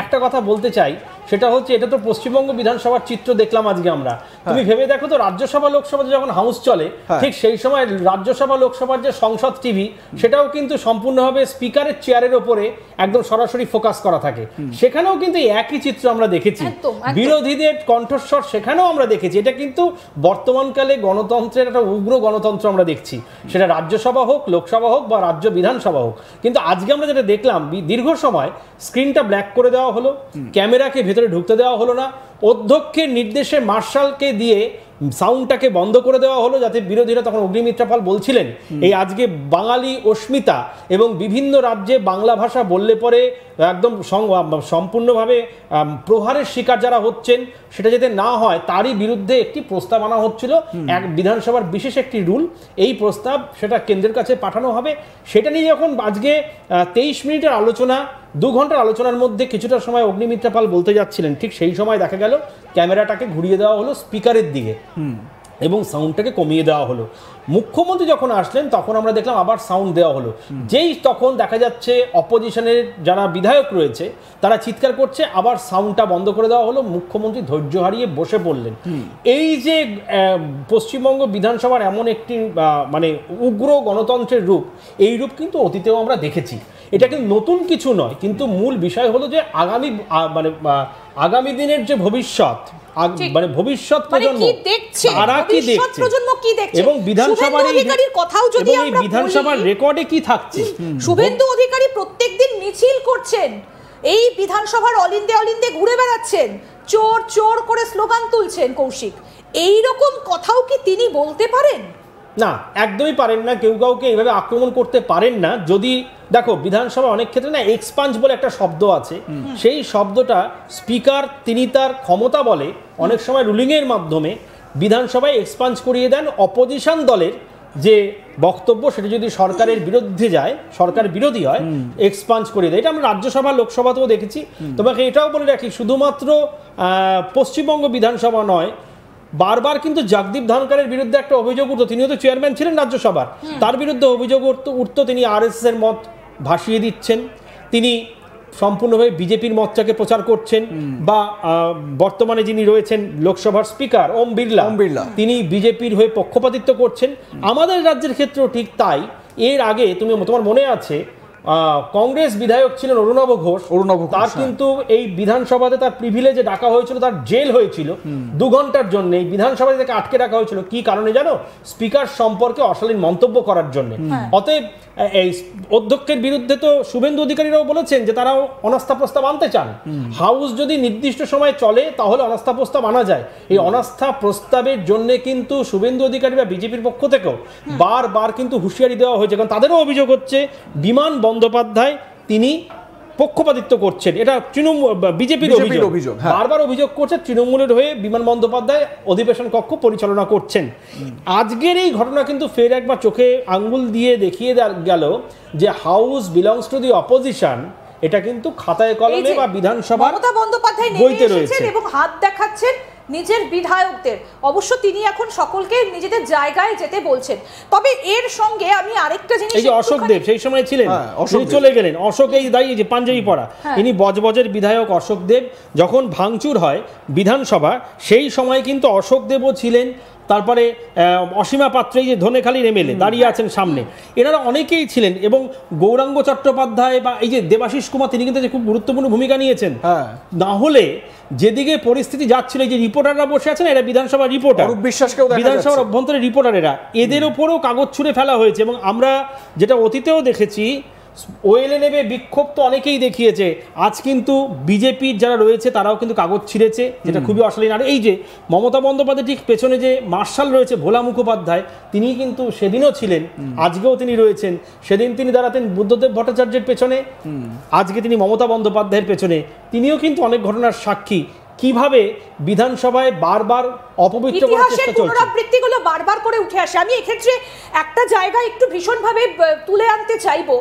একটা কথা বলতে চাই, সেটা হচ্ছে এটা তো পশ্চিমবঙ্গ বিধানসভার চিত্র দেখলাম আজকে আমরা। তুমি ভেবে দেখো তো, রাজ্যসভা লোকসভাতে যখন হাউস চলে ঠিক সেই সময় রাজ্যসভা লোকসভার যে সংসদ টিভি সেটাও কিন্তু সম্পূর্ণভাবে স্পিকারের চেয়ারের ওপরে একদম সরাসরি ফোকাস করা থাকে। সেখানেও কিন্তু একই চিত্র আমরা দেখেছি, বিরোধীদের কণ্ঠস্বর সেখানেও আমরা দেখেছি। এটা কিন্তু বর্তমানকালে গণতন্ত্রের একটা উগ্র গণতন্ত্র আমরা দেখছি, সেটা রাজ্যসভা হোক, লোকসভা হোক বা রাজ্য বিধানসভা হোক। কিন্তু আজকে আমরা যেটা দেখলাম, দীর্ঘ সময় স্ক্রিনটা ব্ল্যাক করে দেওয়া হলো, ক্যামেরাকে ভেতরে ঢুকতে দেওয়া হলো না, অধ্যক্ষের নির্দেশে মার্শালকে দিয়ে সাউন্ডটাকে বন্ধ করে দেওয়া হলো, যাতে বিরোধীরা, তখন অগ্নিমিত্রা পাল বলছিলেন এই আজকে বাঙালি অস্মিতা এবং বিভিন্ন রাজ্যে বাংলা ভাষা বললে পরে একদম সম্পূর্ণভাবে প্রহারের শিকার যারা হচ্ছেন সেটা যাতে না হয় তারই বিরুদ্ধে একটি প্রস্তাব আনা হচ্ছিল, এক বিধানসভার বিশেষ একটি রুল। এই প্রস্তাব সেটা কেন্দ্রের কাছে পাঠানো হবে। সেটা নিয়ে যখন আজকে 23 মিনিটের আলোচনা, 2 ঘন্টার আলোচনার মধ্যে কিছুটা সময় অগ্নিমিত্রা পাল বলতে যাচ্ছিলেন, ঠিক সেই সময় দেখা গেল ক্যামেরাটাকে ঘুরিয়ে দেওয়া হলো স্পিকারের দিকে এবং সাউন্ডটাকে কমিয়ে দেওয়া হলো। মুখ্যমন্ত্রী যখন আসলেন তখন আমরা দেখলাম আবার সাউন্ড দেওয়া হলো। যেই তখন দেখা যাচ্ছে অপোজিশনের যারা বিধায়ক রয়েছে তারা চিৎকার করছে, আবার সাউন্ডটা বন্ধ করে দেওয়া হলো। মুখ্যমন্ত্রী ধৈর্য হারিয়ে বসে পড়লেন। এই যে পশ্চিমবঙ্গ বিধানসভার এমন একটি মানে উগ্র গণতন্ত্রের রূপ, এই রূপ কিন্তু অতীতেও আমরা দেখেছি। এটা কিন্তু নতুন কিছু নয়, কিন্তু মূল বিষয় হলো যে আগামী দিনের যে ভবিষ্যৎ, মানে ভবিষ্যৎ প্রজন্ম তারা কি দেখছে এবং বিধানসভার কথাও যদি আমরা বলি, বিধানসভার রেকর্ডে কি থাকছে। শুভেন্দু অধিকারী প্রত্যেকদিন মিছিল করছেন, এই বিধানসভার অলিন্দে অলিন্দে ঘুরে বেড়াচ্ছেন, চোর চোর করে স্লোগান তুলছেন। কৌশিক, এই রকম কথাও কি তিনি বলতে পারেন? না, একদমই পারেন না। কেউ কাউকে এইভাবে আক্রমণ করতে পারেন না। যদি দেখো বিধানসভা অনেক ক্ষেত্রে না এক্সপাঞ্জ বলে একটা শব্দ আছে, সেই শব্দটা স্পিকার তিনি তার ক্ষমতা বলে অনেক সময় রুলিংয়ের মাধ্যমে বিধানসভায় এক্সপাঞ্জ করিয়ে দেন অপোজিশন দলের যে বক্তব্য, সেটা যদি সরকারের বিরুদ্ধে যায়, সরকার বিরোধী হয়, এক্সপাঞ্জ করিয়ে দেয়। এটা আমরা রাজ্যসভা লোকসভাতেও দেখেছি। তোমাকে এটাও বলে রাখি, শুধুমাত্র পশ্চিমবঙ্গ বিধানসভা নয়, বারবার কিন্তু জগদীপ ধনকরের বিরুদ্ধে একটা অভিযোগ উঠতো, তিনিও তো চেয়ারম্যান ছিলেন রাজ্যসভার, তার বিরুদ্ধে অভিযোগ উঠতো তিনি আরএসএস এর মত ভাসিয়ে দিচ্ছেন, তিনি সম্পূর্ণভাবে বিজেপির মতটাকে প্রচার করছেন। বা বর্তমানে যিনি রয়েছেন লোকসভার স্পিকার ওম বিড়লা, তিনি বিজেপির হয়ে পক্ষপাতিত্ব করছেন। আমাদের রাজ্যের ক্ষেত্রেও ঠিক তাই। এর আগে তোমার মনে আছে কংগ্রেস বিধায়ক ছিলেন অরুণাভ ঘোষ, তার কিন্তু এই বিধানসভাতে তার প্রিভিলেজে ডাকা হয়েছিল, তার জেল হয়েছিল 2 ঘন্টার জন্য। এই বিধানসভাতে তাকে আটকে রাখা হয়েছিল কি কারণে জানো? স্পিকার সম্পর্কে অশালীন মন্তব্য করার জন্য। অতএব এই অধ্যক্ষের বিরুদ্ধে তো শুভেন্দু অধিকারীরাও বলেছেন যে তারাও অনাস্থা প্রস্তাব আনতে চান। হাউস যদি নির্দিষ্ট সময় চলে তাহলে অনাস্থা প্রস্তাব আনা যায়। এই অনাস্থা প্রস্তাবের জন্য কিন্তু শুভেন্দু অধিকারী বা বিজেপির পক্ষ থেকেও বারবার কিন্তু হুঁশিয়ারি দেওয়া হয়েছে, কারণ তাদেরও অভিযোগ হচ্ছে বিমান বন্দ্যোপাধ্যায় তিনি পক্ষপাতিত্ব করছেন। এটা বিজেপির অভিযোগ, বারবার অভিযোগ করছে তৃণমূলের হয়ে বিমান বন্দ্যোপাধ্যায় অধিবেশন কক্ষ পরিচালনা করছেন। আজকের এই ঘটনা কিন্তু ফের একবার চোখে আঙ্গুল দিয়ে দেখিয়ে গেল যে house belongs to the opposition. এটা কিন্তু খাতায় কলমে বা বিধানসভা মমতা বন্দ্যোপাধ্যায় নেমে এসেছেন এবং হাত দেখাচ্ছেন নিজের বিধায়কদের। অবশ্য তিনি এখন সকলকে নিজেদের জায়গায় যেতে বলছেন। তবে এর সঙ্গে আমি আরেকটা জিনিস, এই যে অশোক দেব সেই সময় ছিলেন, তিনি চলে গেলেন। অশোক এই দাঁড়িয়ে যে পাঞ্জাবি পরা, ইনি বজবজের বিধায়ক অশোক দেব। যখন ভাঙচুর হয় বিধানসভা, সেই সময় কিন্তু অশোক দেবও ছিলেন। তারপরে অসীমা পাত্র, এই যে ধনেখালির এমএলএ দাঁড়িয়ে আছেন সামনে, এনারা অনেকেই ছিলেন। এবং গৌরাঙ্গ চট্টোপাধ্যায় বা এই যে দেবাশিস কুমার, তিনি কিন্তু খুব গুরুত্বপূর্ণ ভূমিকা নিয়েছেন। না হলে যেদিকে পরিস্থিতি যাচ্ছিল, এই যে রিপোর্টাররা বসে আছেন, এরা বিধানসভার রিপোর্টার, বিধানসভার অভ্যন্তরের রিপোর্টার, এদের উপরেও কাগজ ছুঁড়ে ফেলা হয়েছে। এবং আমরা যেটা অতীতেও দেখেছি, ওয়েলে নেবে বিক্ষোভ তো অনেকেই দেখিয়েছে। আজ কিন্তু বিজেপির যারা রয়েছে তারাও কিন্তু কাগজ ছিঁড়েছে, যেটা খুবই অশালীন। আর এই যে মমতা বন্দ্যোপাধ্যায় ঠিক পেছনে যে মার্শাল রয়েছে ভোলা মুখোপাধ্যায়, তিনি কিন্তু সেদিনও ছিলেন, আজকেও তিনি রয়েছেন। সেদিন তিনি দাঁড়াতেন বুদ্ধদেব ভট্টাচার্যের পেছনে, আজকে তিনি মমতা বন্দ্যোপাধ্যায়ের পেছনে। তিনিও কিন্তু অনেক ঘটনার সাক্ষী, কিভাবে বিধানসভায় বারবার অপবিত্র করার চেষ্টা চলছে, পুনরাবৃত্তিগুলো বারবার করে উঠে আসে। আমি এক্ষেত্রে একটা জায়গা একটু ভীষণভাবে তুলে আনতে চাইবো,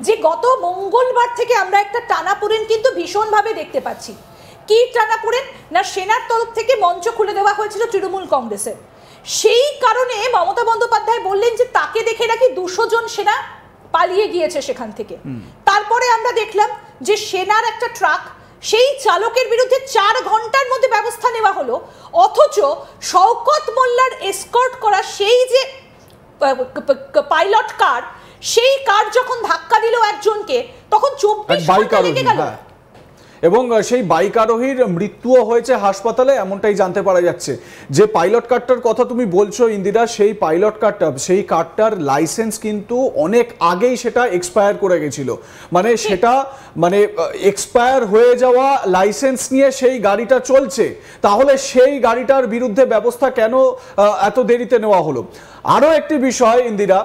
যে গত মঙ্গলবার থেকে আমরা একটা টানাপোড়েন কিন্তু ভীষণভাবে দেখতে পাচ্ছি। কি টানাপোড়েন না, সেনার তরফ থেকে মঞ্চ খুলে দেওয়া হয়েছিল তৃণমূল কংগ্রেসের। সেই কারণে মমতা বন্দ্যোপাধ্যায় বললেন যে তাকে দেখে নাকি 200 জন সেনা পালিয়ে গিয়েছে সেখান থেকে। তারপরে আমরা দেখলাম যে সেনার একটা ট্রাক সেই চালকের বিরুদ্ধে 4 ঘন্টার মধ্যে ব্যবস্থা নেওয়া হলো, অথচ শওকত মোল্লার এসকর্ট করা সেই যে পাইলট কার, সেই কার যখন ধাক্কা দিল একজনকে, তখন 24 ঘন্টা লেগে গেল। এবং সেই বাইক আরোহীর মৃত্যুও হয়েছে হাসপাতালে, এমনটাই জানতে পারা যাচ্ছে। যে পাইলট কারটার কথা তুমি বলছো ইন্দিরা, সেই পাইলট কারটা, সেই কারটার লাইসেন্স কিন্তু অনেক আগেই সেটা এক্সপায়ার করে গেছিল। মানে সেটা মানে এক্সপায়ার হয়ে যাওয়া লাইসেন্স নিয়ে সেই গাড়িটা চলছে, তাহলে সেই গাড়িটার বিরুদ্ধে ব্যবস্থা কেন এত দেরিতে নেওয়া হলো? আরও একটি বিষয় ইন্দিরা,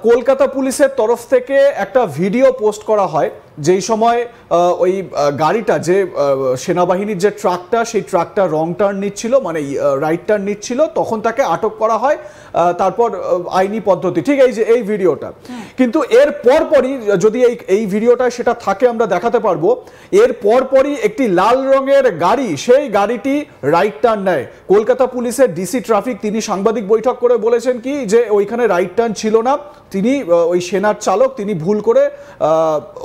কলকাতা পুলিশের তরফ থেকে একটা ভিডিও পোস্ট করা হয়, যেই সময় ওই গাড়িটা, যে সেনাবাহিনীর যে ট্রাকটা, সেই ট্রাকটা রং টার্ন নিচ্ছিল, মানে রাইট টার্ন নিচ্ছিল, তখন তাকে আটক করা হয়। তারপর আইনি পদ্ধতি, ঠিক এই যে এই ভিডিওটা। কিন্তু এর পরপরই, যদি এই ভিডিওটা সেটা থাকে আমরা দেখাতে পারবো, এর পরপরই একটি লাল রঙের গাড়ি, সেই গাড়িটি রাইট টার্ন নেয়। কলকাতা পুলিশের ডিসি ট্রাফিক তিনি সাংবাদিক বৈঠক করে বলেছেন কি, যে ওইখানে রাইট টার্ন ছিল না, তিনি ওই সেনার চালক, তিনি ভুল করে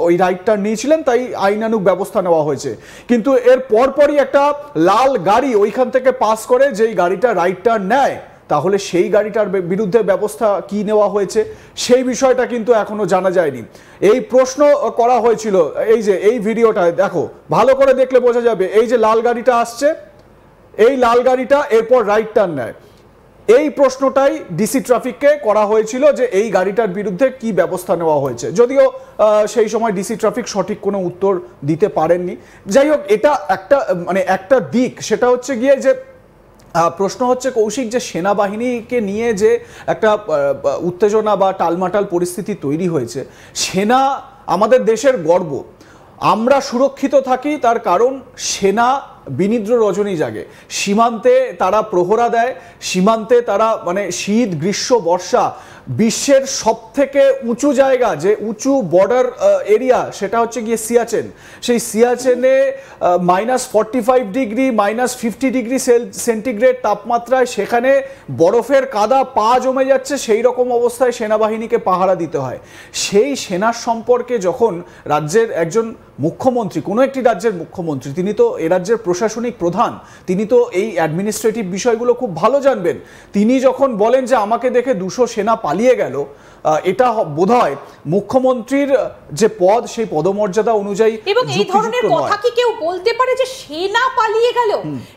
ওই রাইট টার্ন নিয়েছিলেন, তাই আইনানুগ ব্যবস্থা নেওয়া হয়েছে। কিন্তু এর পরপরই একটা লাল গাড়ি ওইখান থেকে পাস করে, যেই গাড়িটা রাইট টার্ন নেয়, তাহলে সেই গাড়িটার বিরুদ্ধে ব্যবস্থা কি নেওয়া হয়েছে সেই বিষয়টা কিন্তু এখনো জানা যায়নি। এই প্রশ্ন করা হয়েছিল। এই যে এই ভিডিওটা দেখো, ভালো করে দেখলে বোঝা যাবে, এই যে লাল গাড়িটা আসছে, এই লাল গাড়িটা এরপর রাইট টার্ন নেয়। এই প্রশ্নটাই ডিসি ট্রাফিককে করা হয়েছিল, যে এই গাড়িটার বিরুদ্ধে কি ব্যবস্থা নেওয়া হয়েছে, যদিও সেই সময় ডিসি ট্রাফিক সঠিক কোনো উত্তর দিতে পারেননি। যাই হোক, এটা একটা মানে একটা দিক, সেটা হচ্ছে গিয়ে যে প্রশ্ন হচ্ছে কৌশিক, যে সেনাবাহিনীকে নিয়ে যে একটা উত্তেজনা বা টালমাটাল পরিস্থিতি তৈরি হয়েছে। সেনা আমাদের দেশের গর্ব, আমরা সুরক্ষিত থাকি তার কারণ সেনা বিনিদ্র রজনী জাগে, সীমান্তে তারা প্রহরা দেয়, সীমান্তে তারা মানে শীত গ্রীষ্ম বর্ষা, বিশ্বের সব থেকে উঁচু জায়গা, যে উঁচু বর্ডার এরিয়া, সেটা হচ্ছে গিয়ে সিয়াচেন। সেই সিয়াচেনে -45 ডিগ্রি -50 ডিগ্রি সেন্টিগ্রেড তাপমাত্রায়, সেখানে বরফের কাদা পা জমে যাচ্ছে, সেই রকম অবস্থায় সেনাবাহিনীকে পাহারা দিতে হয়। সেই সেনার সম্পর্কে যখন রাজ্যের একজন মুখ্যমন্ত্রী, কোনো একটি রাজ্যের মুখ্যমন্ত্রী, তিনি তো এ রাজ্যের প্রশাসনিক প্রধান, তিনি তো এই অ্যাডমিনিস্ট্রেটিভ বিষয়গুলো খুব ভালো জানবেন, তিনি যখন বলেন যে আমাকে দেখে 200 সেনা পালিয়ে গেল, এটা বোধহয় মুখ্যমন্ত্রীর যে পদ, সেই পদমর্যাদা অনুযায়ী। এবং এই ধরনের কথা কি কেউ বলতে পারে যে সেনা পালিয়ে গেল?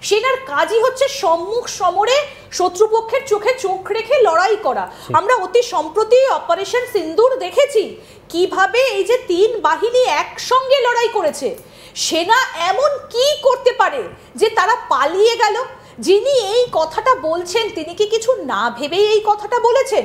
সেনার কাজই হচ্ছে সম্মুখ সমরে শত্রুপক্ষের চোখে চোখ রেখে লড়াই করা। আমরা অতি সম্প্রতি অপারেশন সিন্দুর দেখেছি, কিভাবে এই যে 3 বাহিনী একসঙ্গে লড়াই করেছে। সেনা এমন কি করতে পারে যে তারা পালিয়ে গেল? যিনি এই কথাটা বলছেন, তিনি কি কিছু না ভেবেই এই কথাটা বলেছেন?